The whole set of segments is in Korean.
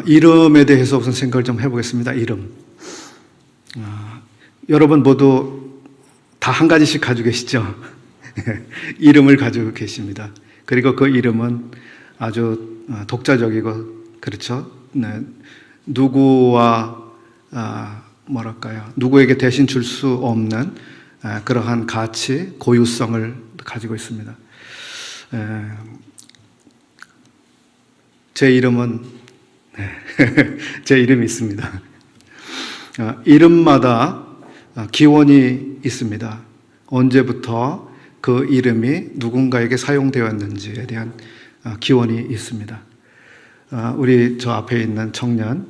이름에 대해서 우선 생각을 좀 해보겠습니다. 이름. 여러분 모두 다 한 가지씩 가지고 계시죠? 이름을 가지고 계십니다. 그리고 그 이름은 아주 독자적이고, 그렇죠? 네. 누구에게 대신 줄 수 없는 그러한 가치, 고유성을 가지고 있습니다. 제 이름은, 제 이름이 있습니다. 이름마다 기원이 있습니다. 언제부터 그 이름이 누군가에게 사용되었는지에 대한 기원이 있습니다. 우리 저 앞에 있는 청년,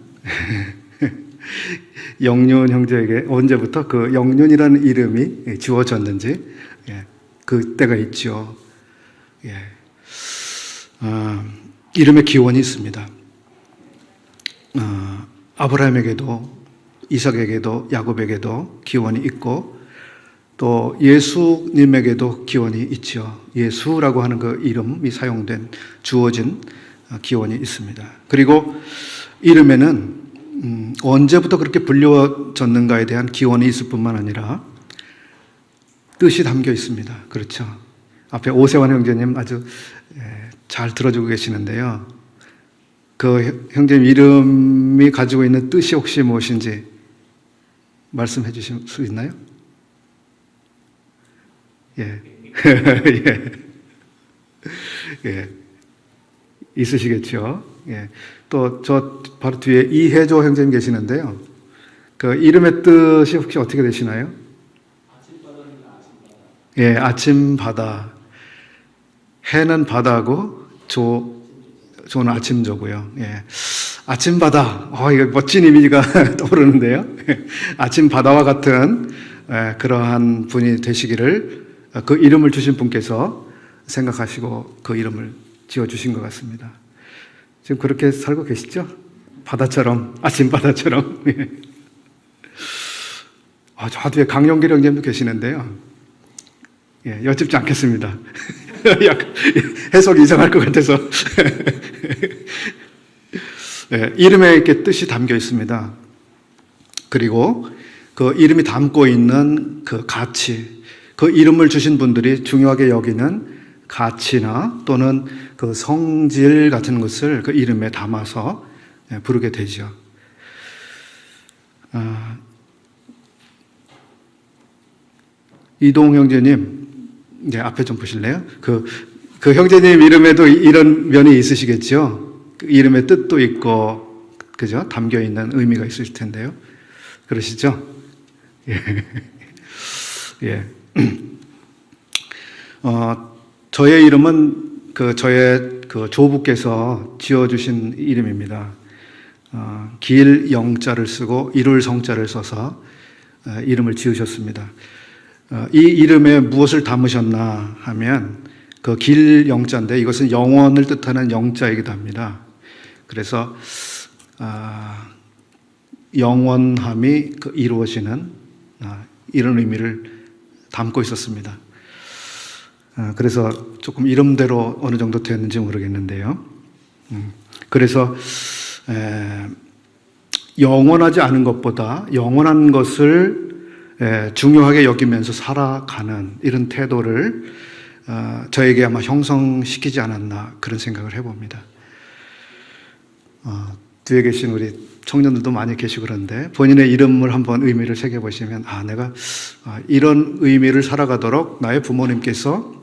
영륜 형제에게 언제부터 그 영륜이라는 이름이 지워졌는지, 그때가 있죠. 이름의 기원이 있습니다. 아브라함에게도, 이삭에게도, 야곱에게도 기원이 있고, 또 예수님에게도 기원이 있죠. 예수라고 하는 그 이름이 사용된, 주어진 기원이 있습니다. 그리고 이름에는 언제부터 그렇게 불려졌는가에 대한 기원이 있을 뿐만 아니라 뜻이 담겨 있습니다. 그렇죠. 앞에 오세환 형제님 아주 잘 들어주고 계시는데요. 그 형제님 이름이 가지고 있는 뜻이 혹시 무엇인지 말씀해 주실 수 있나요? 예. 예. 있으시겠죠. 예. 또 저 바로 뒤에 이혜조 형제님 계시는데요. 그 이름의 뜻이 혹시 어떻게 되시나요? 예, 아침 바다. 해는 바다고 조는 아침조고요. 예. 아침 바다. 이거 멋진 이미지가 떠오르는데요. 아침 바다와 같은 그러한 분이 되시기를 그 이름을 주신 분께서 생각하시고 그 이름을 지어주신 것 같습니다. 지금 그렇게 살고 계시죠? 바다처럼, 아침 바다처럼. 저 뒤에 강용길 형님도 계시는데요. 예, 여쭙지 않겠습니다. 해석이 이상할 것 같아서. 예, 이름에 이렇게 뜻이 담겨 있습니다. 그리고 그 이름이 담고 있는 그 가치, 그 이름을 주신 분들이 중요하게 여기는 가치나 또는 그 성질 같은 것을 그 이름에 담아서 부르게 되죠. 이동 형제님, 앞에 좀 보실래요? 그 형제님 이름에도 이런 면이 있으시겠죠? 그 이름의 뜻도 있고, 그죠? 담겨 있는 의미가 있을 텐데요. 그러시죠? 예. 예. 저의 이름은 저의 조부께서 지어주신 이름입니다. 길 영자를 쓰고 이룰 성자를 써서 이름을 지으셨습니다. 이 이름에 무엇을 담으셨나 하면 그 길 영자인데 이것은 영원을 뜻하는 영자이기도 합니다. 그래서 영원함이 이루어지는 이런 의미를 담고 있었습니다. 그래서 조금 이름대로 어느 정도 됐는지 모르겠는데요. 그래서 영원하지 않은 것보다 영원한 것을 중요하게 여기면서 살아가는 이런 태도를 저에게 아마 형성시키지 않았나 그런 생각을 해봅니다. 뒤에 계신 우리 청년들도 많이 계시고 그런데 본인의 이름을 한번 의미를 새겨보시면 내가 이런 의미를 살아가도록 나의 부모님께서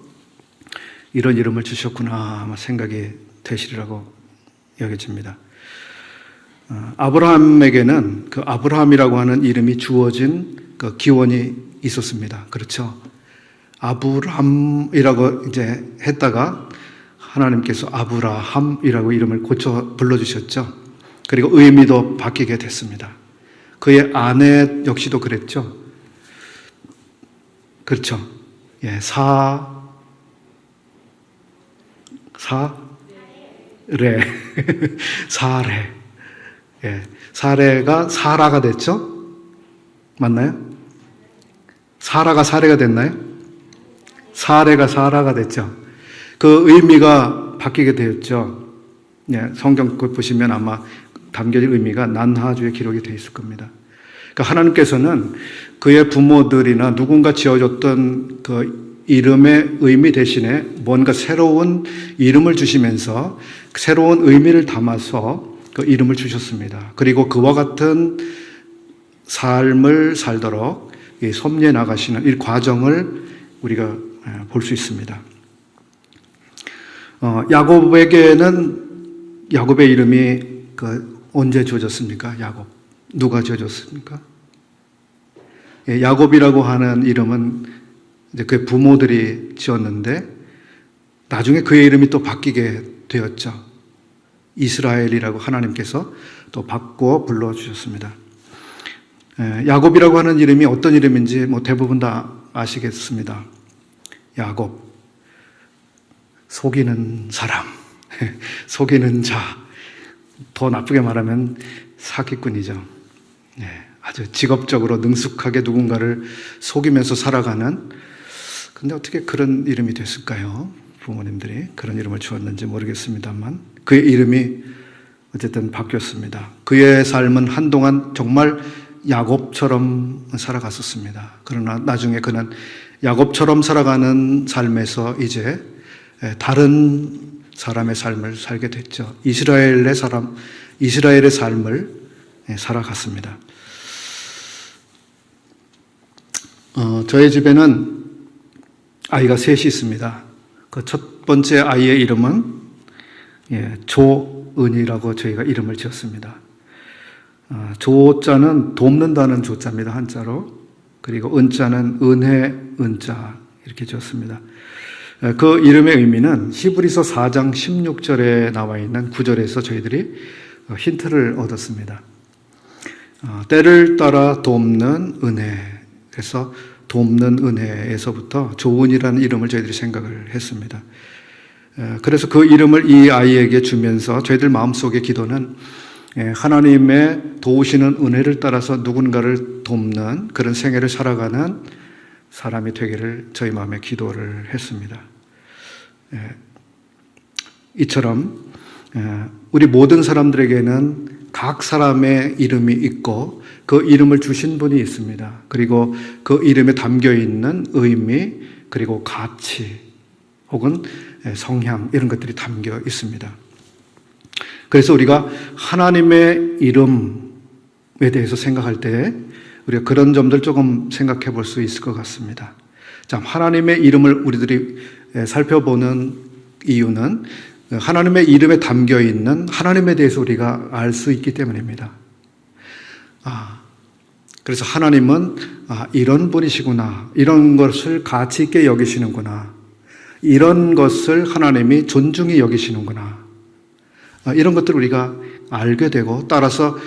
이런 이름을 주셨구나 아마 생각이 되시리라고 여겨집니다. 아브라함에게는 그 아브라함이라고 하는 이름이 주어진 그 기원이 있었습니다. 그렇죠? 아브람이라고 이제 했다가 하나님께서 아브라함이라고 이름을 고쳐 불러주셨죠. 그리고 의미도 바뀌게 됐습니다. 그의 아내 역시도 그랬죠. 그렇죠? 예, 사레. 예, 사레가 사라가 됐죠? 맞나요? 사라가 사레가 됐나요? 사레가 사라가 됐죠. 그 의미가 바뀌게 되었죠. 예, 성경 보시면 아마 담겨질 의미가 난하주에 기록이 되어 있을 겁니다. 그러니까 하나님께서는 그의 부모들이나 누군가 지어줬던 그 이름의 의미 대신에 뭔가 새로운 이름을 주시면서 새로운 의미를 담아서 그 이름을 주셨습니다. 그리고 그와 같은 삶을 살도록 섭리해 나가시는 이 과정을 우리가 볼 수 있습니다. 야곱에게는 야곱의 이름이 언제 지어졌습니까? 야곱. 누가 지어줬습니까? 야곱이라고 하는 이름은 이제 그의 부모들이 지었는데 나중에 그의 이름이 또 바뀌게 되었죠. 이스라엘이라고 하나님께서 또 바꿔 불러주셨습니다. 야곱이라고 하는 이름이 어떤 이름인지 대부분 다 아시겠습니다. 야곱. 속이는 사람, 속이는 자, 더 나쁘게 말하면 사기꾼이죠. 아주 직업적으로 능숙하게 누군가를 속이면서 살아가는, 근데 어떻게 그런 이름이 됐을까요? 부모님들이 그런 이름을 주었는지 모르겠습니다만 그의 이름이 어쨌든 바뀌었습니다. 그의 삶은 한동안 정말 야곱처럼 살아갔었습니다. 그러나 나중에 그는 야곱처럼 살아가는 삶에서 이제 다른 사람의 삶을 살게 됐죠. 이스라엘의 삶을 살아갔습니다. 저희 집에는 아이가 셋이 있습니다. 그 첫 번째 아이의 이름은 조은이라고 저희가 이름을 지었습니다. 조자는 돕는다는 조자입니다. 한자로. 그리고 은자는 은혜, 은자 이렇게 지었습니다. 그 이름의 의미는 히브리서 4장 16절에 나와 있는 구절에서 저희들이 힌트를 얻었습니다. 때를 따라 돕는 은혜. 그래서 돕는 은혜에서부터 조은이라는 이름을 저희들이 생각을 했습니다. 그래서 그 이름을 이 아이에게 주면서 저희들 마음속의 기도는 하나님의 도우시는 은혜를 따라서 누군가를 돕는 그런 생애를 살아가는 사람이 되기를 저희 마음에 기도를 했습니다. 이처럼 우리 모든 사람들에게는 각 사람의 이름이 있고 그 이름을 주신 분이 있습니다. 그리고 그 이름에 담겨 있는 의미, 그리고 가치 혹은 성향 이런 것들이 담겨 있습니다. 그래서 우리가 하나님의 이름에 대해서 생각할 때 우리가 그런 점들 조금 생각해 볼 수 있을 것 같습니다. 자, 하나님의 이름을 우리들이 살펴보는 이유는 하나님의 이름에 담겨 있는 하나님에 대해서 우리가 알 수 있기 때문입니다. 그래서 하나님은 이런 분이시구나, 이런 것을 가치 있게 여기시는구나, 이런 것을 하나님이 존중히 여기시는구나, 이런 것들을 우리가 알게 되고 따라서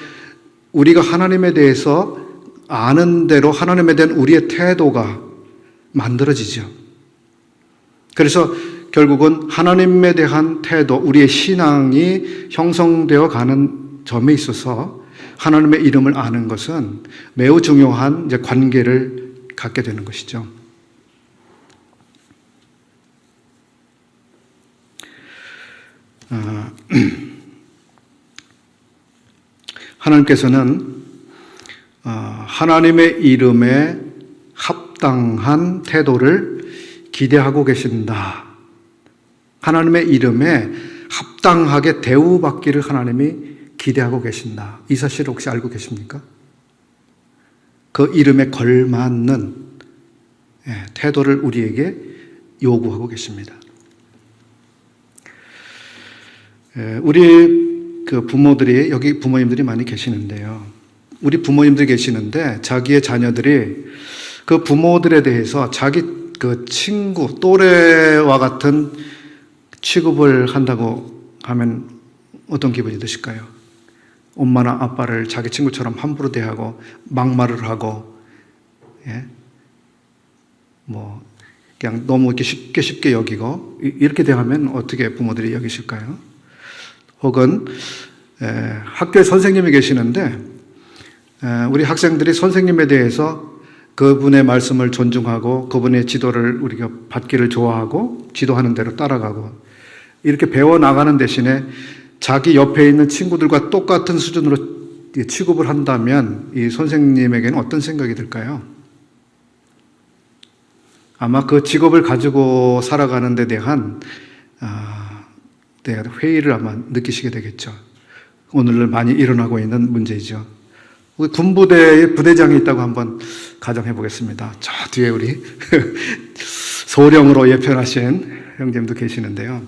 우리가 하나님에 대해서 아는 대로 하나님에 대한 우리의 태도가 만들어지죠. 그래서 결국은 하나님에 대한 태도, 우리의 신앙이 형성되어 가는 점에 있어서 하나님의 이름을 아는 것은 매우 중요한 관계를 갖게 되는 것이죠. 하나님께서는 하나님의 이름에 합당한 태도를 기대하고 계신다. 하나님의 이름에 합당하게 대우받기를 하나님이 기대하고 계신다. 이 사실을 혹시 알고 계십니까? 그 이름에 걸맞는 태도를 우리에게 요구하고 계십니다. 우리 그 부모들이, 여기 부모님들이 많이 계시는데요. 우리 부모님들이 계시는데 자기의 자녀들이 그 부모들에 대해서 자기 그 친구, 또래와 같은 취급을 한다고 하면 어떤 기분이 드실까요? 엄마나 아빠를 자기 친구처럼 함부로 대하고 막말을 하고, 그냥 너무 이렇게 쉽게 여기고 이렇게 대하면 어떻게 부모들이 여기실까요? 혹은 학교에 선생님이 계시는데 우리 학생들이 선생님에 대해서 그분의 말씀을 존중하고 그분의 지도를 우리가 받기를 좋아하고 지도하는 대로 따라가고 이렇게 배워나가는 대신에 자기 옆에 있는 친구들과 똑같은 수준으로 취급을 한다면 이 선생님에게는 어떤 생각이 들까요? 아마 그 직업을 가지고 살아가는 데 대한 회의를 아마 느끼시게 되겠죠. 오늘 많이 일어나고 있는 문제이죠. 우리 군부대에 부대장이 있다고 한번 가정해 보겠습니다. 저 뒤에 우리 소령으로 예편하신 형님도 계시는데요.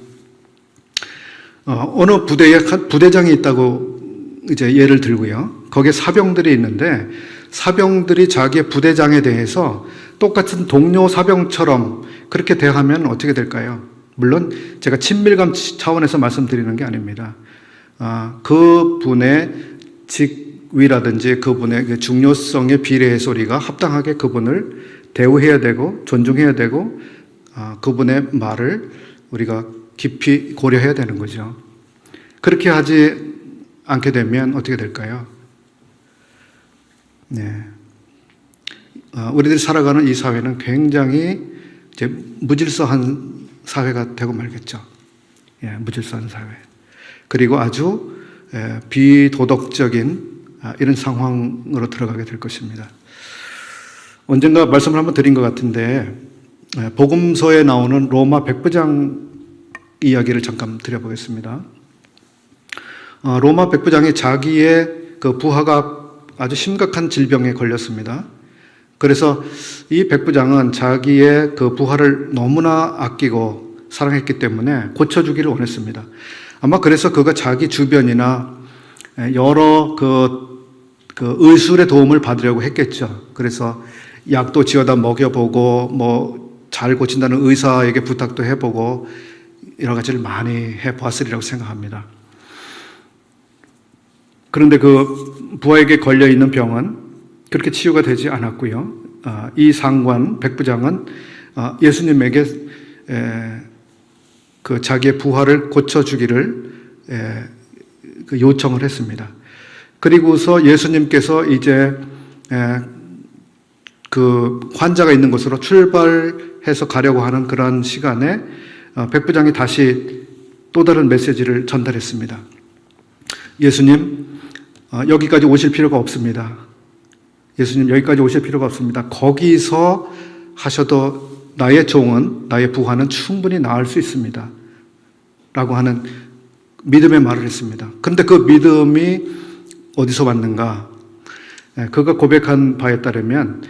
어느 부대에 부대장이 있다고 이제 예를 들고요. 거기에 사병들이 있는데 사병들이 자기의 부대장에 대해서 똑같은 동료 사병처럼 그렇게 대하면 어떻게 될까요? 물론 제가 친밀감 차원에서 말씀드리는 게 아닙니다. 그분의 직위라든지 그분의 그 중요성에 비례해서 우리가 합당하게 그분을 대우해야 되고 존중해야 되고 그분의 말을 우리가 깊이 고려해야 되는 거죠. 그렇게 하지 않게 되면 어떻게 될까요? 네. 우리들이 살아가는 이 사회는 굉장히 이제 무질서한 사회가 되고 말겠죠. 예, 무질서한 사회. 그리고 아주 비도덕적인 이런 상황으로 들어가게 될 것입니다. 언젠가 말씀을 한번 드린 것 같은데 복음서에 나오는 로마 백부장 이야기를 잠깐 드려보겠습니다. 로마 백부장이 자기의 그 부하가 아주 심각한 질병에 걸렸습니다. 그래서 이 백부장은 자기의 그 부하를 너무나 아끼고 사랑했기 때문에 고쳐주기를 원했습니다. 아마 그래서 그가 자기 주변이나 여러 그 의술의 도움을 받으려고 했겠죠. 그래서 약도 지어다 먹여보고 뭐 잘 고친다는 의사에게 부탁도 해보고 여러 가지를 많이 해보았으리라고 생각합니다. 그런데 그 부하에게 걸려있는 병은 그렇게 치유가 되지 않았고요. 이 상관 백부장은 예수님에게 그 자기의 부하를 고쳐주기를 요청을 했습니다. 그리고서 예수님께서 이제 그 환자가 있는 곳으로 출발해서 가려고 하는 그런 시간에 백부장이 다시 또 다른 메시지를 전달했습니다. 예수님, 여기까지 오실 필요가 없습니다. 예수님, 여기까지 오실 필요가 없습니다. 거기서 하셔도 나의 종은, 나의 부하는 충분히 나을 수 있습니다. 라고 하는 믿음의 말을 했습니다. 그런데 그 믿음이 어디서 왔는가? 그가 고백한 바에 따르면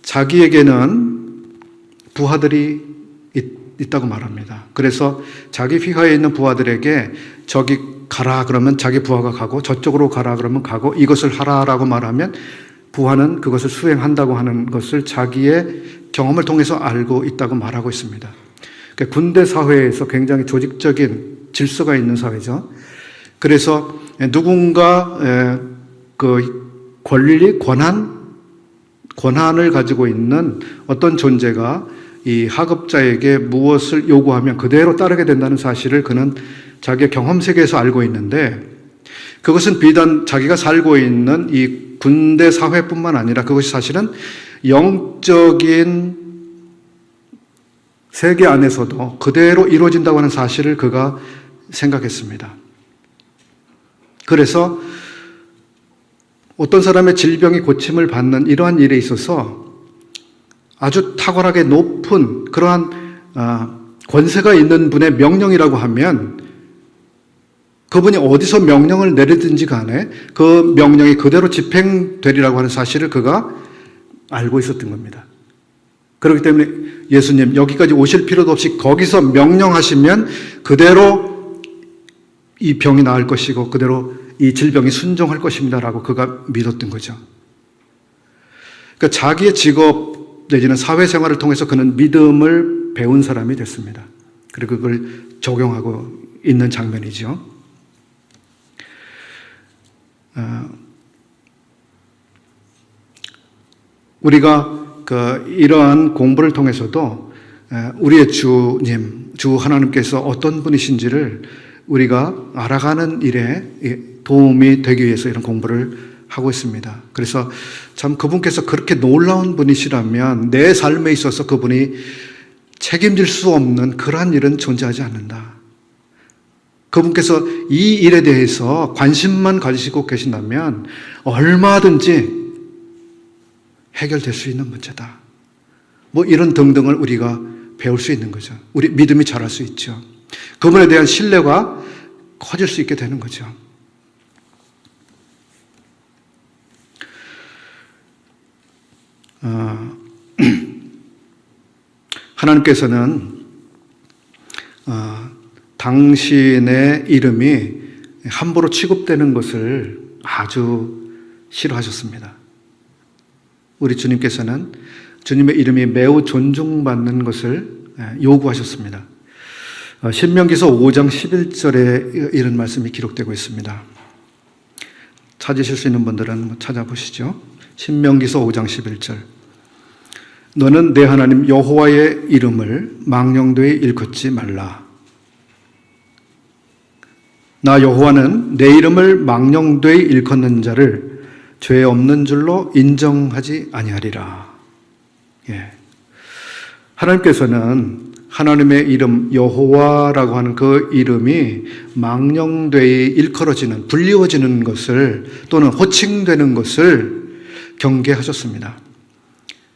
자기에게는 부하들이 있다고 말합니다. 그래서 자기 휘하에 있는 부하들에게 저기 가라 그러면 자기 부하가 가고 저쪽으로 가라 그러면 가고 이것을 하라라고 말하면 부하는 그것을 수행한다고 하는 것을 자기의 경험을 통해서 알고 있다고 말하고 있습니다. 그러니까 군대 사회에서 굉장히 조직적인 질서가 있는 사회죠. 그래서 누군가 그 권리, 권한을 가지고 있는 어떤 존재가 이 하급자에게 무엇을 요구하면 그대로 따르게 된다는 사실을 그는 자기의 경험 세계에서 알고 있는데 그것은 비단 자기가 살고 있는 이 군대 사회뿐만 아니라 그것이 사실은 영적인 세계 안에서도 그대로 이루어진다고 하는 사실을 그가 생각했습니다. 그래서 어떤 사람의 질병이 고침을 받는 이러한 일에 있어서 아주 탁월하게 높은 그러한 권세가 있는 분의 명령이라고 하면 그분이 어디서 명령을 내리든지 간에 그 명령이 그대로 집행되리라고 하는 사실을 그가 알고 있었던 겁니다. 그렇기 때문에 예수님 여기까지 오실 필요도 없이 거기서 명령하시면 그대로 이 병이 나을 것이고 그대로 이 질병이 순종할 것입니다라고 그가 믿었던 거죠. 그러니까 자기의 직업 내지는 사회생활을 통해서 그는 믿음을 배운 사람이 됐습니다. 그리고 그걸 적용하고 있는 장면이죠. 우리가 이러한 공부를 통해서도 우리의 주님, 주 하나님께서 어떤 분이신지를 우리가 알아가는 일에 도움이 되기 위해서 이런 공부를 하고 있습니다. 그래서 참 그분께서 그렇게 놀라운 분이시라면 내 삶에 있어서 그분이 책임질 수 없는 그러한 일은 존재하지 않는다. 그분께서 이 일에 대해서 관심만 가지시고 계신다면 얼마든지 해결될 수 있는 문제다. 뭐 이런 등등을 우리가 배울 수 있는 거죠. 우리 믿음이 자랄 수 있죠. 그분에 대한 신뢰가 커질 수 있게 되는 거죠. 하나님께서는 당신의 이름이 함부로 취급되는 것을 아주 싫어하셨습니다. 우리 주님께서는 주님의 이름이 매우 존중받는 것을 요구하셨습니다. 신명기서 5장 11절에 이런 말씀이 기록되고 있습니다. 찾으실 수 있는 분들은 찾아보시죠. 신명기서 5장 11절. 너는 내 하나님 여호와의 이름을 망령되이 일컫지 말라. 나 여호와는 내 이름을 망령되이 일컫는 자를 죄 없는 줄로 인정하지 아니하리라. 예. 하나님께서는 하나님의 이름 여호와라고 하는 그 이름이 망령되이 일컬어지는, 불리워지는 것을 또는 호칭되는 것을 경계하셨습니다.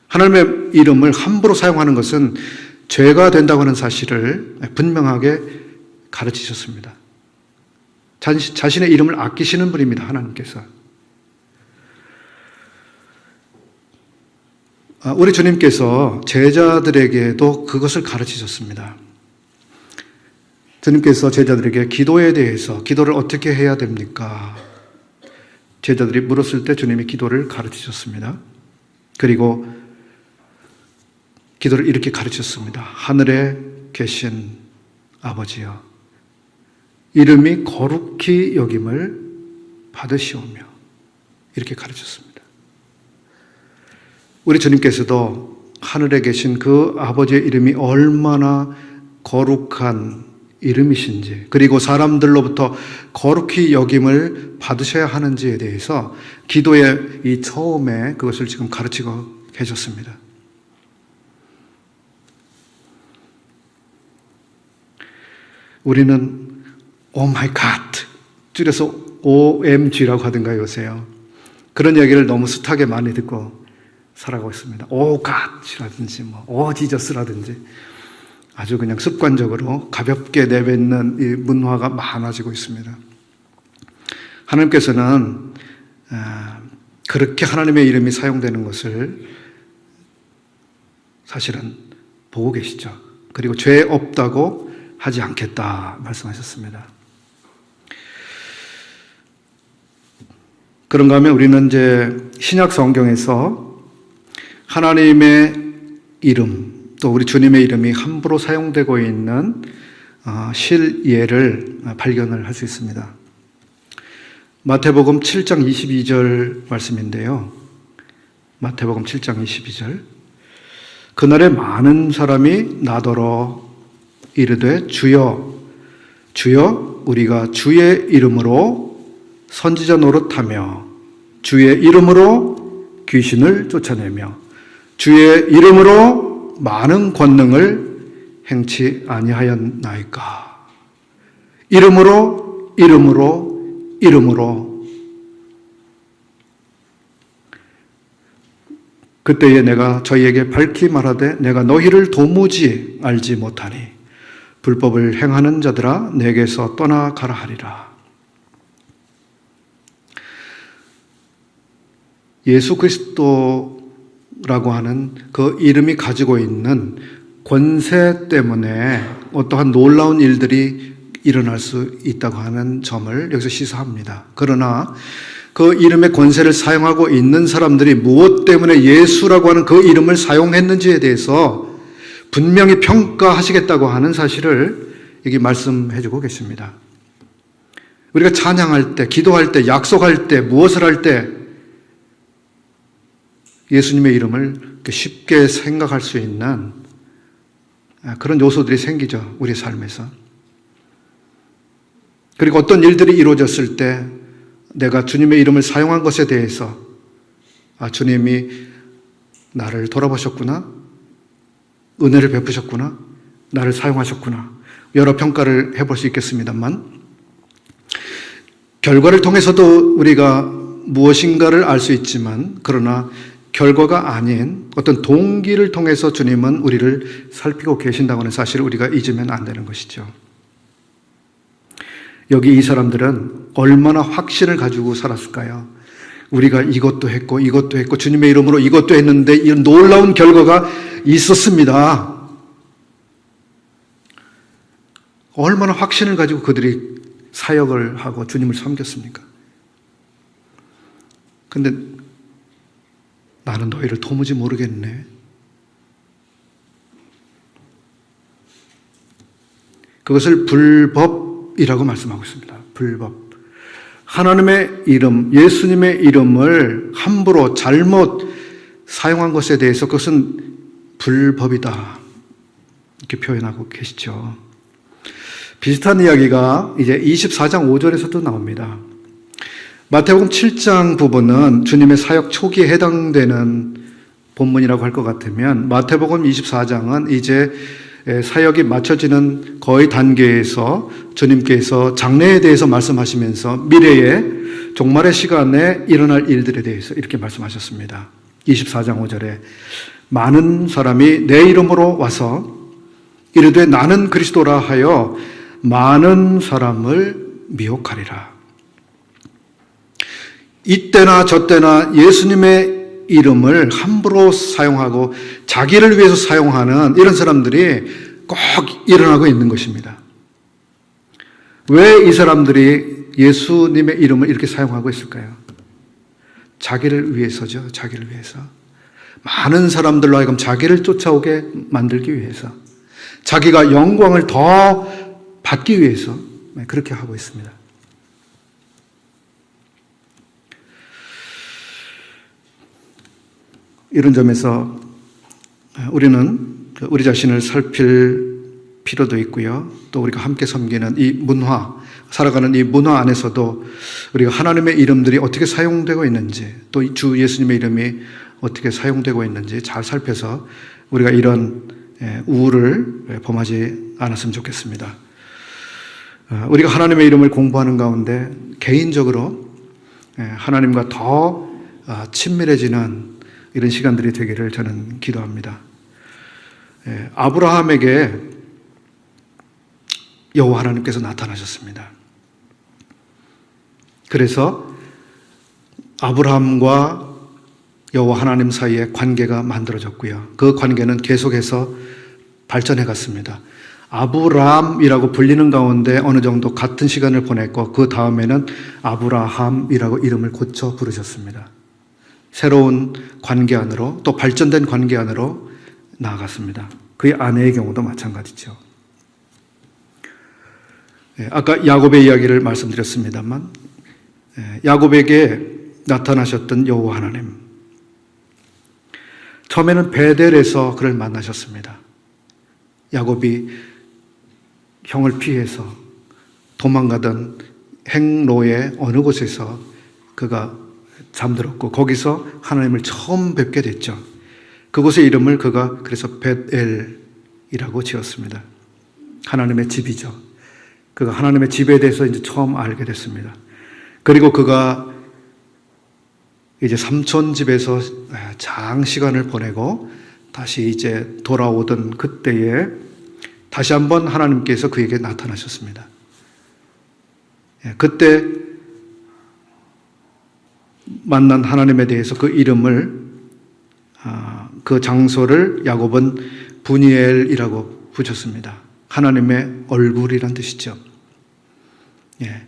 하나님의 이름을 함부로 사용하는 것은 죄가 된다고 하는 사실을 분명하게 가르치셨습니다. 자신의 이름을 아끼시는 분입니다, 하나님께서. 우리 주님께서 제자들에게도 그것을 가르치셨습니다. 주님께서 제자들에게 기도에 대해서 기도를 어떻게 해야 됩니까? 제자들이 물었을 때 주님이 기도를 가르치셨습니다. 그리고 기도를 이렇게 가르쳤습니다. 하늘에 계신 아버지여, 이름이 거룩히 여김을 받으시오며, 이렇게 가르쳤습니다. 우리 주님께서도 하늘에 계신 그 아버지의 이름이 얼마나 거룩한 이름이신지, 그리고 사람들로부터 거룩히 여김을 받으셔야 하는지에 대해서 기도의 이 처음에 그것을 지금 가르치고 계셨습니다. 우리는 오 마이 갓, 줄여서 OMG라고 하던가요, 요새요. 그런 얘기를 너무 숱하게 많이 듣고 살아가고 있습니다. 오 갓이라든지 오 지저스라든지 아주 그냥 습관적으로 가볍게 내뱉는 이 문화가 많아지고 있습니다. 하나님께서는 그렇게 하나님의 이름이 사용되는 것을 사실은 보고 계시죠. 그리고 죄 없다고 하지 않겠다 말씀하셨습니다. 그런가 하면 우리는 이제 신약 성경에서 하나님의 이름, 또 우리 주님의 이름이 함부로 사용되고 있는 실예를 발견을 할 수 있습니다. 마태복음 7장 22절 말씀인데요. 마태복음 7장 22절. 그날에 많은 사람이 나더러 이르되 주여 주여 우리가 주의 이름으로 선지자 노릇하며 주의 이름으로 귀신을 쫓아내며 주의 이름으로 많은 권능을 행치 아니하였나이까. 이름으로 이름으로 이름으로. 그때에 내가 저희에게 밝히 말하되 내가 너희를 도무지 알지 못하니 불법을 행하는 자들아 내게서 떠나가라 하리라. 예수 그리스도라고 하는 그 이름이 가지고 있는 권세 때문에 어떠한 놀라운 일들이 일어날 수 있다고 하는 점을 여기서 시사합니다. 그러나 그 이름의 권세를 사용하고 있는 사람들이 무엇 때문에 예수라고 하는 그 이름을 사용했는지에 대해서 분명히 평가하시겠다고 하는 사실을 여기 말씀해 주고 계십니다. 우리가 찬양할 때, 기도할 때, 약속할 때, 무엇을 할 때 예수님의 이름을 쉽게 생각할 수 있는 그런 요소들이 생기죠. 우리 삶에서. 그리고 어떤 일들이 이루어졌을 때 내가 주님의 이름을 사용한 것에 대해서 주님이 나를 돌아보셨구나, 은혜를 베푸셨구나, 나를 사용하셨구나, 여러 평가를 해볼 수 있겠습니다만 결과를 통해서도 우리가 무엇인가를 알 수 있지만 그러나 결과가 아닌 어떤 동기를 통해서 주님은 우리를 살피고 계신다고 하는 사실을 우리가 잊으면 안 되는 것이죠. 여기 이 사람들은 얼마나 확신을 가지고 살았을까요? 우리가 이것도 했고 이것도 했고 주님의 이름으로 이것도 했는데 이런 놀라운 결과가 있었습니다. 얼마나 확신을 가지고 그들이 사역을 하고 주님을 섬겼습니까? 근데 나는 너희를 도무지 모르겠네. 그것을 불법이라고 말씀하고 있습니다. 불법. 하나님의 이름, 예수님의 이름을 함부로 잘못 사용한 것에 대해서 그것은 불법이다. 이렇게 표현하고 계시죠. 비슷한 이야기가 이제 24장 5절에서도 나옵니다. 마태복음 7장 부분은 주님의 사역 초기에 해당되는 본문이라고 할 것 같으면 마태복음 24장은 이제 사역이 맞춰지는 거의 단계에서 주님께서 장래에 대해서 말씀하시면서 미래의 종말의 시간에 일어날 일들에 대해서 이렇게 말씀하셨습니다. 24장 5절에 많은 사람이 내 이름으로 와서 이르되 나는 그리스도라 하여 많은 사람을 미혹하리라. 이때나 저때나 예수님의 이름을 함부로 사용하고 자기를 위해서 사용하는 이런 사람들이 꼭 일어나고 있는 것입니다. 왜 이 사람들이 예수님의 이름을 이렇게 사용하고 있을까요? 자기를 위해서죠. 자기를 위해서. 많은 사람들로 하여금 자기를 쫓아오게 만들기 위해서. 자기가 영광을 더 받기 위해서 그렇게 하고 있습니다. 이런 점에서 우리는 우리 자신을 살필 필요도 있고요. 또 우리가 함께 섬기는 이 문화, 살아가는 이 문화 안에서도 우리가 하나님의 이름들이 어떻게 사용되고 있는지, 또 주 예수님의 이름이 어떻게 사용되고 있는지 잘 살펴서 우리가 이런 우울을 범하지 않았으면 좋겠습니다. 우리가 하나님의 이름을 공부하는 가운데 개인적으로 하나님과 더 친밀해지는 이런 시간들이 되기를 저는 기도합니다. 아브라함에게 여호와 하나님께서 나타나셨습니다. 그래서 아브라함과 여호와 하나님 사이에 관계가 만들어졌고요. 그 관계는 계속해서 발전해 갔습니다. 아브람이라고 불리는 가운데 어느 정도 같은 시간을 보냈고 그 다음에는 아브라함이라고 이름을 고쳐 부르셨습니다. 새로운 관계 안으로 또 발전된 관계 안으로 나아갔습니다. 그의 아내의 경우도 마찬가지죠. 아까 야곱의 이야기를 말씀드렸습니다만 야곱에게 나타나셨던 여호와 하나님, 처음에는 베델에서 그를 만나셨습니다. 야곱이 형을 피해서 도망가던 행로의 어느 곳에서 그가 잠들었고 거기서 하나님을 처음 뵙게 됐죠. 그곳의 이름을 그가 그래서 벳엘이라고 지었습니다. 하나님의 집이죠. 그가 하나님의 집에 대해서 이제 처음 알게 됐습니다. 그리고 그가 이제 삼촌 집에서 장시간을 보내고 다시 이제 돌아오던 그때에 다시 한번 하나님께서 그에게 나타나셨습니다. 그때 만난 하나님에 대해서 그 이름을 그 장소를 야곱은 분이엘이라고 붙였습니다. 하나님의 얼굴이란 뜻이죠. 예.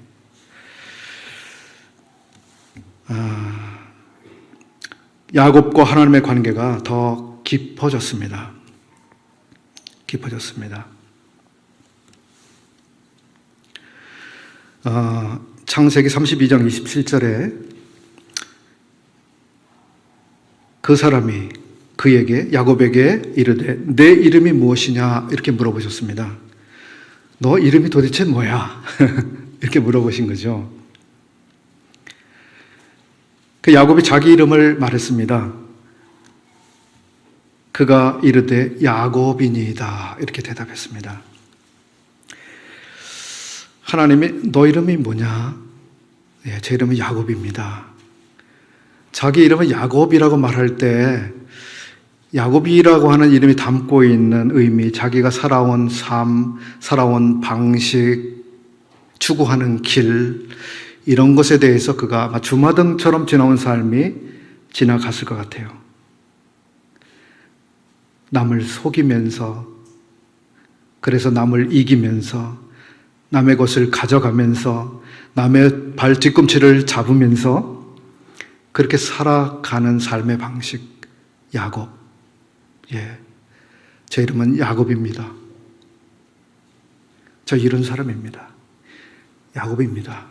야곱과 하나님의 관계가 더 깊어졌습니다. 깊어졌습니다. 창세기 32장 27절에 그 사람이 그에게 야곱에게 이르되 내 이름이 무엇이냐 이렇게 물어보셨습니다. 너 이름이 도대체 뭐야? 이렇게 물어보신 거죠. 그 야곱이 자기 이름을 말했습니다. 그가 이르되 야곱이니이다 이렇게 대답했습니다. 하나님이 너 이름이 뭐냐? 예, 제 이름은 야곱입니다. 자기 이름은 야곱이라고 말할 때 야곱이라고 하는 이름이 담고 있는 의미, 자기가 살아온 삶, 살아온 방식, 추구하는 길, 이런 것에 대해서 그가 아마 주마등처럼 지나온 삶이 지나갔을 것 같아요. 남을 속이면서, 그래서 남을 이기면서, 남의 것을 가져가면서, 남의 발 뒤꿈치를 잡으면서 그렇게 살아가는 삶의 방식, 야곱. 예, 제 이름은 야곱입니다. 저 이런 사람입니다. 야곱입니다.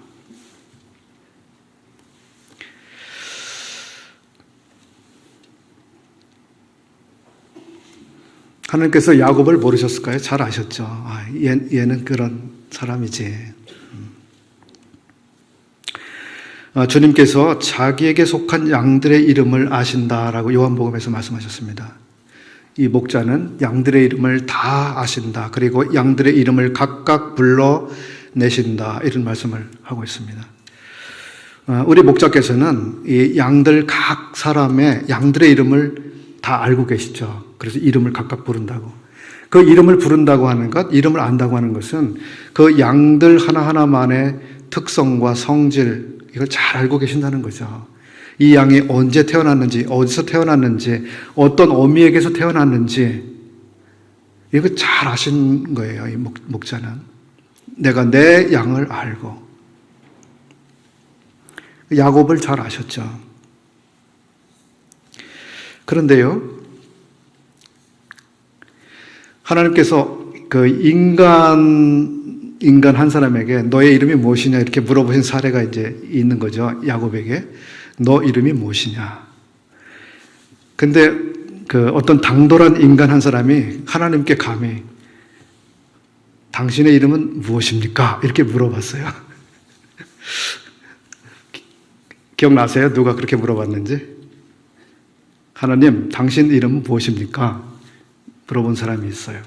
하나님께서 야곱을 모르셨을까요? 잘 아셨죠. 얘는 그런 사람이지. 주님께서 자기에게 속한 양들의 이름을 아신다라고 요한복음에서 말씀하셨습니다. 이 목자는 양들의 이름을 다 아신다. 그리고 양들의 이름을 각각 불러내신다. 이런 말씀을 하고 있습니다. 우리 목자께서는 이 양들 각 사람의 양들의 이름을 다 알고 계시죠. 그래서 이름을 각각 부른다고. 그 이름을 부른다고 하는 것, 이름을 안다고 하는 것은 그 양들 하나하나만의 특성과 성질, 이걸 잘 알고 계신다는 거죠. 이 양이 언제 태어났는지, 어디서 태어났는지, 어떤 어미에게서 태어났는지, 이거 잘 아신 거예요, 이 목자는. 내가 내 양을 알고. 야곱을 잘 아셨죠. 그런데요, 하나님께서 그 인간 한 사람에게 너의 이름이 무엇이냐 이렇게 물어보신 사례가 이제 있는 거죠. 야곱에게 너 이름이 무엇이냐. 근데 그 어떤 당돌한 인간 한 사람이 하나님께 감히 당신의 이름은 무엇입니까? 이렇게 물어봤어요. 기억나세요? 누가 그렇게 물어봤는지? 하나님, 당신 이름은 무엇입니까? 물어본 사람이 있어요.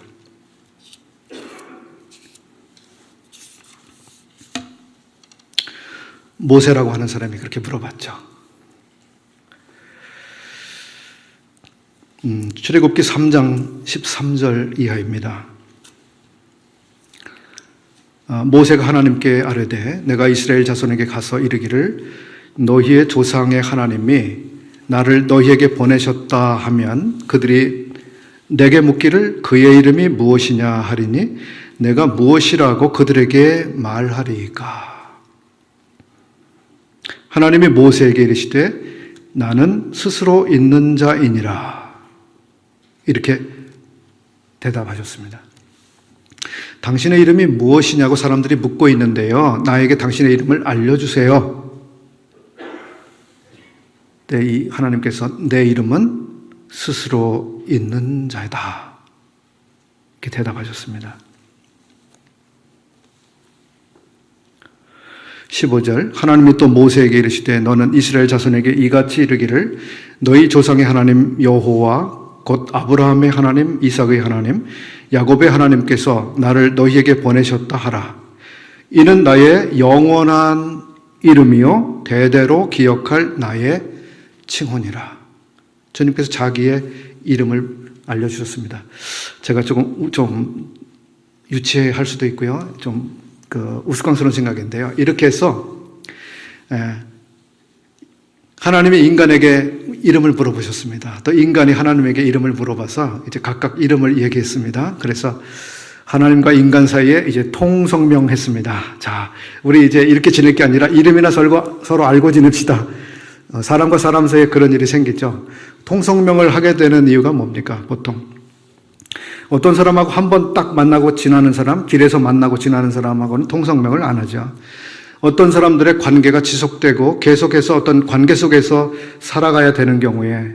모세라고 하는 사람이 그렇게 물어봤죠. 출애굽기 3장 13절 이하입니다. 모세가 하나님께 아뢰되 내가 이스라엘 자손에게 가서 이르기를 너희의 조상의 하나님이 나를 너희에게 보내셨다 하면 그들이 내게 묻기를 그의 이름이 무엇이냐 하리니 내가 무엇이라고 그들에게 말하리이까. 하나님이 모세에게 이르시되 나는 스스로 있는 자이니라. 이렇게 대답하셨습니다. 당신의 이름이 무엇이냐고 사람들이 묻고 있는데요. 나에게 당신의 이름을 알려주세요. 이 하나님께서 내 이름은 스스로 있는 자이다. 이렇게 대답하셨습니다. 15절 하나님이 또 모세에게 이르시되 너는 이스라엘 자손에게 이같이 이르기를 너희 조상의 하나님 여호와 곧 아브라함의 하나님 이삭의 하나님 야곱의 하나님께서 나를 너희에게 보내셨다 하라. 이는 나의 영원한 이름이요 대대로 기억할 나의 칭혼이라. 주님께서 자기의 이름을 알려주셨습니다. 제가 좀 유치할 수도 있고요. 좀 우스꽝스러운 생각인데요. 이렇게 해서 하나님이 인간에게 이름을 물어보셨습니다. 또 인간이 하나님에게 이름을 물어봐서 이제 각각 이름을 얘기했습니다. 그래서 하나님과 인간 사이에 이제 통성명했습니다. 자, 우리 이제 이렇게 지낼 게 아니라 이름이나 서로 알고 지냅시다. 사람과 사람 사이에 그런 일이 생기죠. 통성명을 하게 되는 이유가 뭡니까? 보통 어떤 사람하고 한 번 딱 만나고 지나는 사람, 길에서 만나고 지나는 사람하고는 통성명을 안 하죠. 어떤 사람들의 관계가 지속되고 계속해서 어떤 관계 속에서 살아가야 되는 경우에,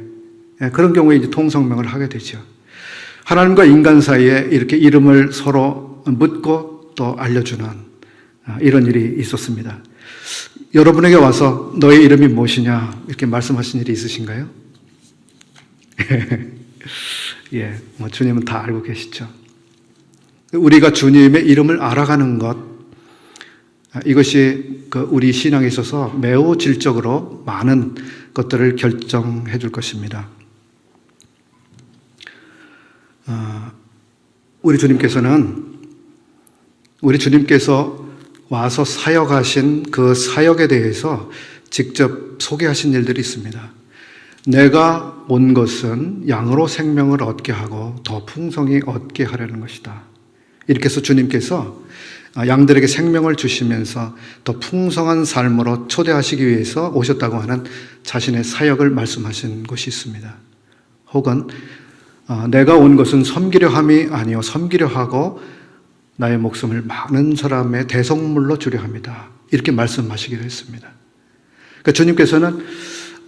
그런 경우에 이제 통성명을 하게 되죠. 하나님과 인간 사이에 이렇게 이름을 서로 묻고 또 알려주는 이런 일이 있었습니다. 여러분에게 와서 너의 이름이 무엇이냐 이렇게 말씀하신 일이 있으신가요? 예, 주님은 다 알고 계시죠. 우리가 주님의 이름을 알아가는 것, 이것이 우리 신앙에 있어서 매우 질적으로 많은 것들을 결정해 줄 것입니다. 우리 주님께서 와서 사역하신 그 사역에 대해서 직접 소개하신 일들이 있습니다. 내가 온 것은 양으로 생명을 얻게 하고 더 풍성히 얻게 하려는 것이다. 이렇게 해서 주님께서 양들에게 생명을 주시면서 더 풍성한 삶으로 초대하시기 위해서 오셨다고 하는 자신의 사역을 말씀하신 것이 있습니다. 혹은 내가 온 것은 섬기려 함이 아니요 섬기려 하고 나의 목숨을 많은 사람의 대속물로 주려 합니다. 이렇게 말씀하시기도 했습니다. 그러니까 주님께서는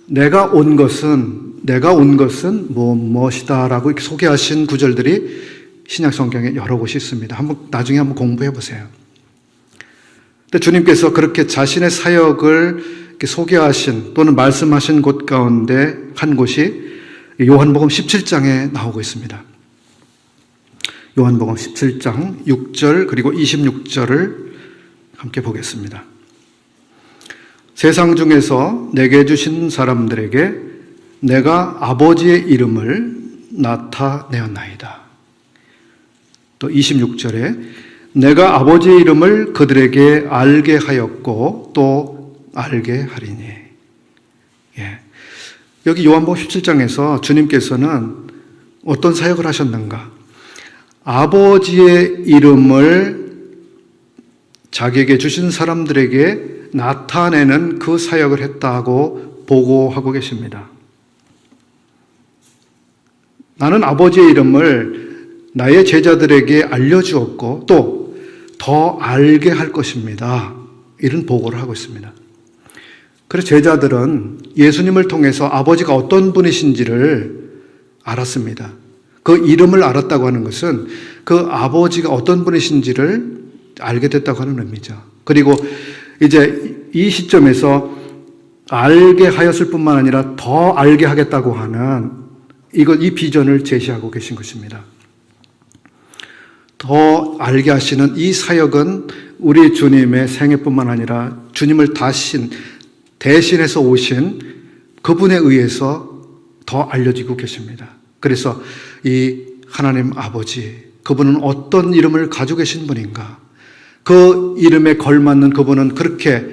내가 온 것은 무엇이다라고 이렇게 소개하신 구절들이 신약 성경에 여러 곳이 있습니다. 나중에 한번 공부해 보세요. 근데 주님께서 그렇게 자신의 사역을 이렇게 소개하신 또는 말씀하신 곳 가운데 한 곳이 요한복음 17장에 나오고 있습니다. 요한복음 17장 6절 그리고 26절을 함께 보겠습니다. 세상 중에서 내게 주신 사람들에게 내가 아버지의 이름을 나타내었나이다. 또 26절에 내가 아버지의 이름을 그들에게 알게 하였고 또 알게 하리니. 여기 요한복음 17장에서 주님께서는 어떤 사역을 하셨는가? 아버지의 이름을 자기에게 주신 사람들에게 나타내는 그 사역을 했다고 보고하고 계십니다. 나는 아버지의 이름을 나의 제자들에게 알려주었고 또 더 알게 할 것입니다. 이런 보고를 하고 있습니다. 그래서 제자들은 예수님을 통해서 아버지가 어떤 분이신지를 알았습니다. 그 이름을 알았다고 하는 것은 그 아버지가 어떤 분이신지를 알게 됐다고 하는 의미죠. 그리고 이제 이 시점에서 알게 하였을 뿐만 아니라 더 알게 하겠다고 하는 이 비전을 제시하고 계신 것입니다. 더 알게 하시는 이 사역은 우리 주님의 생애뿐만 아니라 주님을 대신해서 오신 그분에 의해서 더 알려지고 계십니다. 그래서 이 하나님 아버지, 그분은 어떤 이름을 가지고 계신 분인가? 그 이름에 걸맞는 그분은 그렇게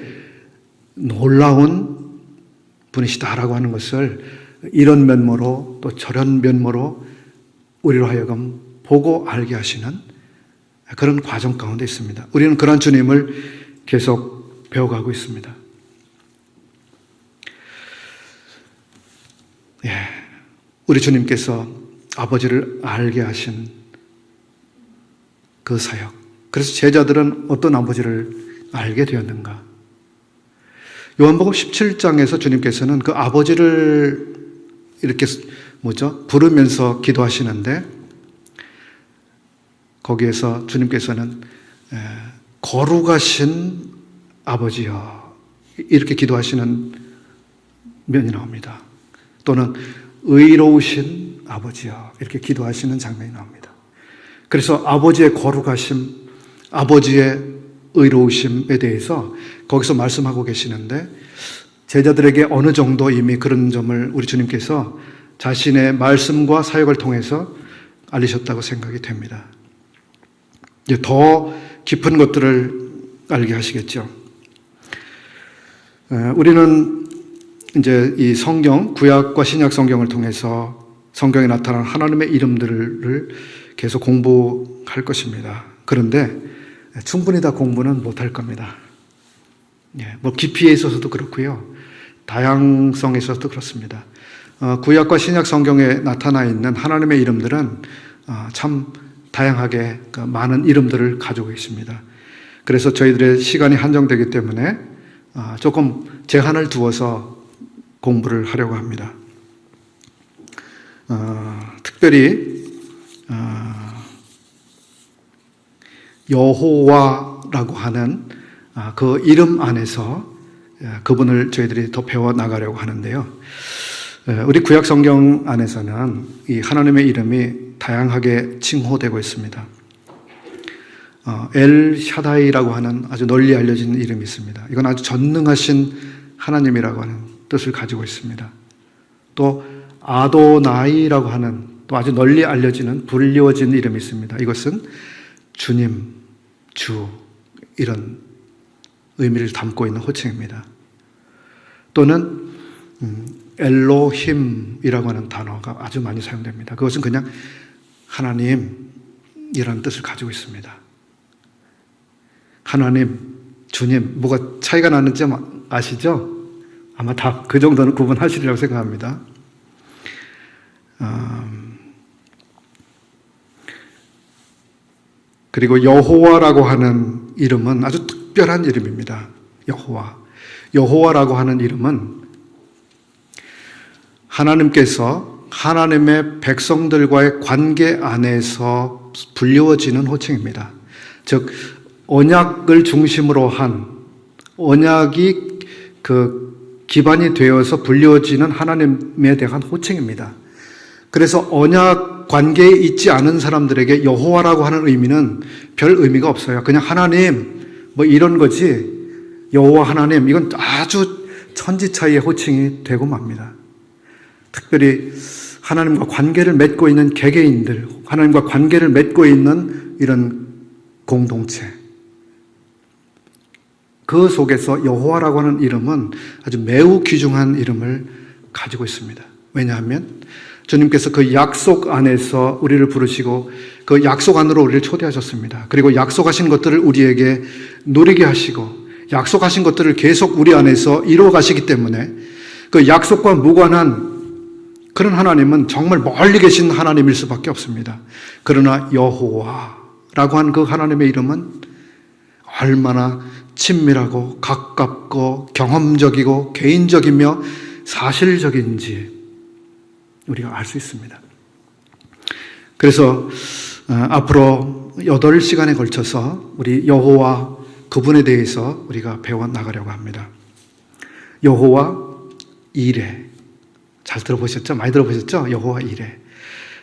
놀라운 분이시다라고 하는 것을 이런 면모로 또 저런 면모로 우리로 하여금 보고 알게 하시는 그런 과정 가운데 있습니다. 우리는 그런 주님을 계속 배워가고 있습니다. 우리 주님께서 아버지를 알게 하신 그 사역. 그래서 제자들은 어떤 아버지를 알게 되었는가? 요한복음 17장에서 주님께서는 그 아버지를 이렇게 부르면서 기도하시는데 거기에서 주님께서는 거룩하신 아버지여 이렇게 기도하시는 면이 나옵니다. 또는 의로우신 아버지여 이렇게 기도하시는 장면이 나옵니다. 그래서 아버지의 거룩하심, 아버지의 의로우심에 대해서 거기서 말씀하고 계시는데 제자들에게 어느 정도 이미 그런 점을 우리 주님께서 자신의 말씀과 사역을 통해서 알리셨다고 생각이 됩니다. 이제 더 깊은 것들을 알게 하시겠죠. 우리는 이제 이 성경, 구약과 신약 성경을 통해서 성경에 나타난 하나님의 이름들을 계속 공부할 것입니다. 그런데 충분히 다 공부는 못할 겁니다. 깊이에 있어서도 그렇고요. 다양성에 있어서도 그렇습니다. 구약과 신약 성경에 나타나 있는 하나님의 이름들은 참 다양하게 많은 이름들을 가지고 있습니다. 그래서 저희들의 시간이 한정되기 때문에 조금 제한을 두어서 공부를 하려고 합니다. 특별히 여호와라고 하는 그 이름 안에서 그분을 저희들이 더 배워나가려고 하는데요. 우리 구약 성경 안에서는 이 하나님의 이름이 다양하게 칭호되고 있습니다. 엘 샤다이라고 하는 아주 널리 알려진 이름이 있습니다. 이건 아주 전능하신 하나님이라고 하는 뜻을 가지고 있습니다. 또 아도나이라고 하는 또 아주 널리 알려지는 불리워진 이름이 있습니다. 이것은 주님, 주 이런 의미를 담고 있는 호칭입니다. 또는 엘로힘이라고 하는 단어가 아주 많이 사용됩니다. 그것은 그냥 하나님이라는 뜻을 가지고 있습니다. 하나님, 주님, 뭐가 차이가 나는지 아시죠? 아마 다 그 정도는 구분하시리라고 생각합니다. 그리고 여호와라고 하는 이름은 아주 특별한 이름입니다. 여호와라고 하는 이름은 하나님께서 하나님의 백성들과의 관계 안에서 불리워지는 호칭입니다. 즉 언약을 중심으로 한 언약이 그 기반이 되어서 불리워지는 하나님에 대한 호칭입니다. 그래서 언약 관계에 있지 않은 사람들에게 여호와라고 하는 의미는 별 의미가 없어요. 그냥 하나님 뭐 이런 거지, 여호와 하나님 이건 아주 천지 차이의 호칭이 되고 맙니다. 특별히 하나님과 관계를 맺고 있는 개개인들, 하나님과 관계를 맺고 있는 이런 공동체, 그 속에서 여호와라고 하는 이름은 아주 매우 귀중한 이름을 가지고 있습니다. 왜냐하면 주님께서 그 약속 안에서 우리를 부르시고 그 약속 안으로 우리를 초대하셨습니다. 그리고 약속하신 것들을 우리에게 누리게 하시고 약속하신 것들을 계속 우리 안에서 이루어 가시기 때문에 그 약속과 무관한 그런 하나님은 정말 멀리 계신 하나님일 수밖에 없습니다. 그러나 여호와라고 한 그 하나님의 이름은 얼마나 친밀하고 가깝고 경험적이고 개인적이며 사실적인지 우리가 알 수 있습니다. 그래서 앞으로 8시간에 걸쳐서 우리 여호와 그분에 대해서 우리가 배워나가려고 합니다. 여호와 이레, 잘 들어보셨죠? 많이 들어보셨죠? 여호와 이레.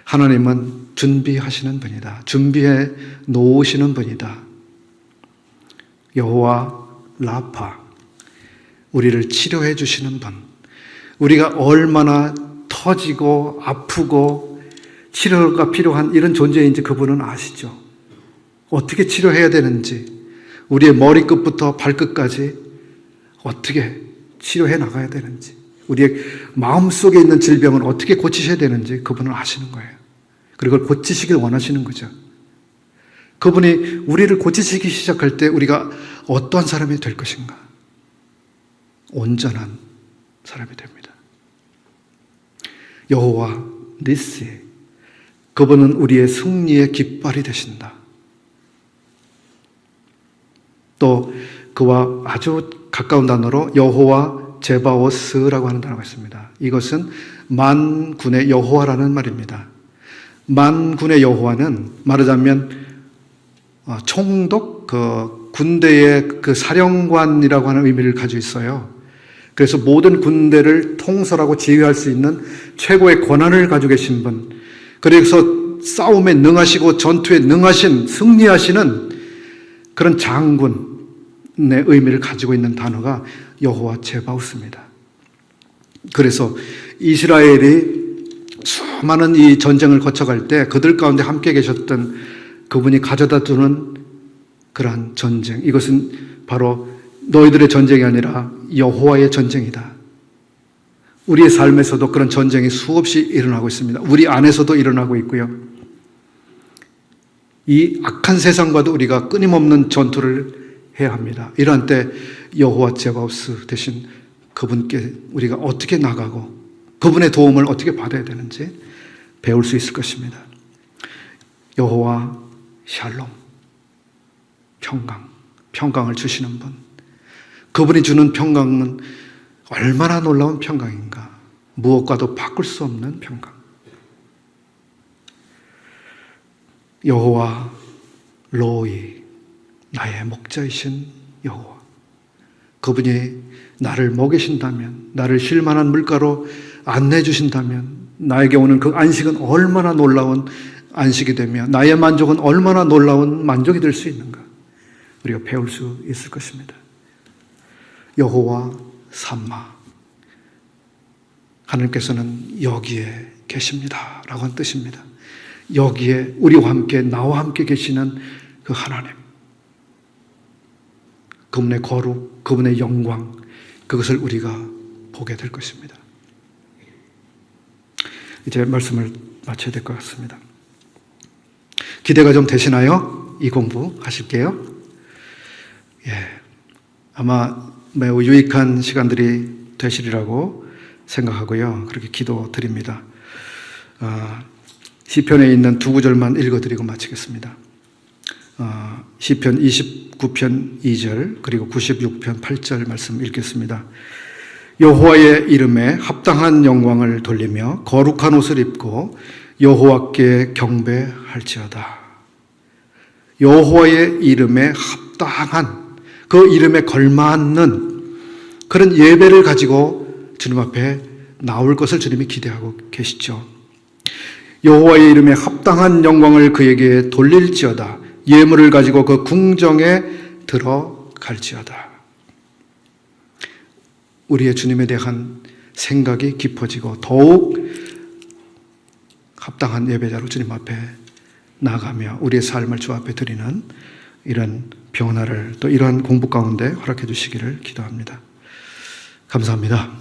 하나님은 준비하시는 분이다. 준비해 놓으시는 분이다. 여호와 라파, 우리를 치료해 주시는 분. 우리가 얼마나 터지고 아프고 치료가 필요한 이런 존재인지 그분은 아시죠. 어떻게 치료해야 되는지, 우리의 머리끝부터 발끝까지 어떻게 치료해 나가야 되는지, 우리의 마음속에 있는 질병을 어떻게 고치셔야 되는지 그분은 아시는 거예요. 그리고 그걸 고치시길 원하시는 거죠. 그분이 우리를 고치시기 시작할 때 우리가 어떠한 사람이 될 것인가? 온전한 사람이 됩니다. 여호와 니시, 그분은 우리의 승리의 깃발이 되신다. 또 그와 아주 가까운 단어로 여호와 제바오스라고 하는 단어가 있습니다. 이것은 만군의 여호와라는 말입니다. 만군의 여호와는 말하자면 총독, 그 군대의 그 사령관이라고 하는 의미를 가지고 있어요. 그래서 모든 군대를 통솔하고 지휘할 수 있는 최고의 권한을 가지고 계신 분, 그래서 싸움에 능하시고 전투에 능하신, 승리하시는 그런 장군의 의미를 가지고 있는 단어가 여호와 제바오스입니다. 그래서 이스라엘이 수많은 이 전쟁을 거쳐갈 때 그들 가운데 함께 계셨던 그분이 가져다 두는 그러한 전쟁, 이것은 바로 너희들의 전쟁이 아니라 여호와의 전쟁이다. 우리의 삶에서도 그런 전쟁이 수없이 일어나고 있습니다. 우리 안에서도 일어나고 있고요. 이 악한 세상과도 우리가 끊임없는 전투를 해야 합니다. 이러한 때 여호와 제바오스 대신 그분께 우리가 어떻게 나가고 그분의 도움을 어떻게 받아야 되는지 배울 수 있을 것입니다. 여호와 샬롬, 평강을 주시는 분. 그분이 주는 평강은 얼마나 놀라운 평강인가. 무엇과도 바꿀 수 없는 평강. 여호와 로이, 나의 목자이신 여호와. 그분이 나를 먹이신다면, 나를 쉴 만한 물가로 안내해 주신다면 나에게 오는 그 안식은 얼마나 놀라운 안식이 되며 나의 만족은 얼마나 놀라운 만족이 될 수 있는가 우리가 배울 수 있을 것입니다. 여호와 삼마, 하나님께서는 여기에 계십니다 라고 한 뜻입니다. 여기에 우리와 함께 나와 함께 계시는 그 하나님, 그분의 거룩, 그분의 영광, 그것을 우리가 보게 될 것입니다. 이제 말씀을 마쳐야 될 것 같습니다. 기대가 좀 되시나요? 이 공부 하실게요. 예, 아마 매우 유익한 시간들이 되시리라고 생각하고요. 그렇게 기도드립니다. 시편에 있는 두 구절만 읽어드리고 마치겠습니다. 시편 29편 2절 그리고 96편 8절 말씀 읽겠습니다. 여호와의 이름에 합당한 영광을 돌리며 거룩한 옷을 입고 여호와께 경배할지어다. 여호와의 이름에 합당한, 그 이름에 걸맞는 그런 예배를 가지고 주님 앞에 나올 것을 주님이 기대하고 계시죠. 여호와의 이름에 합당한 영광을 그에게 돌릴지어다. 예물을 가지고 그 궁정에 들어갈지어다. 우리의 주님에 대한 생각이 깊어지고 더욱 합당한 예배자로 주님 앞에 나가며 우리의 삶을 주 앞에 드리는 이런 변화를 또 이러한 공부 가운데 허락해 주시기를 기도합니다. 감사합니다.